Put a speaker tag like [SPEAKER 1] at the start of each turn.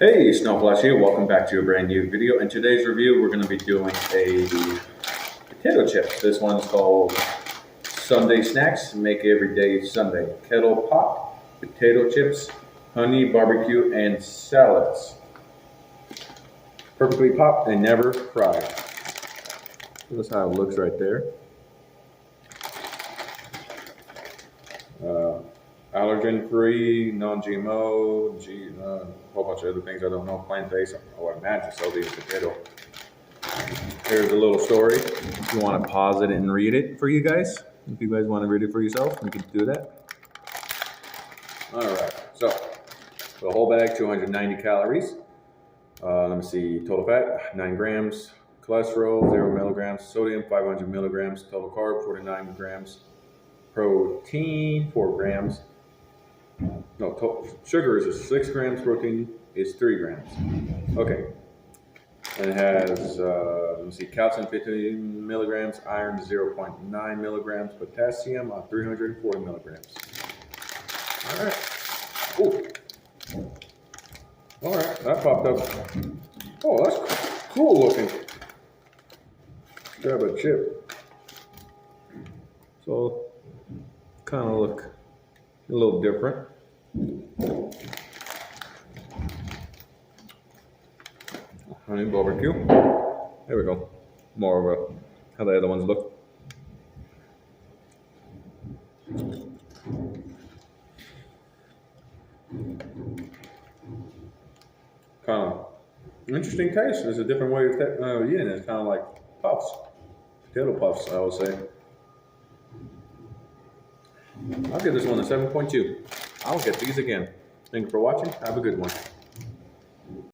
[SPEAKER 1] Hey, Snowflash here. Welcome back to a brand new video. In today's review, we're going to be doing a potato chips. This one's called Sunday Snacks. Make every day Sunday. Kettle pot, potato chips, honey, barbecue, and salads. Perfectly popped and never fried. That's how it looks right there. Allergen-free, non-GMO, a whole bunch of other things I don't know. Plant-based, I would imagine so. These potato. Here's a little story. If you want to pause it and read it for you guys, if you guys want to read it for yourself, you can do that. All right. So the whole bag, 290 calories. Let me see. Total fat, 9 grams. Cholesterol, 0 milligrams. Sodium, 500 milligrams. Total carb, 49 grams. Protein, 4 grams. No, sugar is 6 grams, protein is 3 grams. Okay. And it has, let me see, calcium 15 milligrams, iron 0.9 milligrams, potassium 340 milligrams. All right. Ooh. All right, that popped up. Oh, that's cool looking. Grab a chip. So, kind of look a little different. Honey barbecue. There we go. More of how the other ones look. Kind of interesting taste. There's a different way of eating it. It's kind of like puffs, potato puffs, I would say. I'll give this one a 7.2. I'll get these again. Thank you for watching. Have a good one.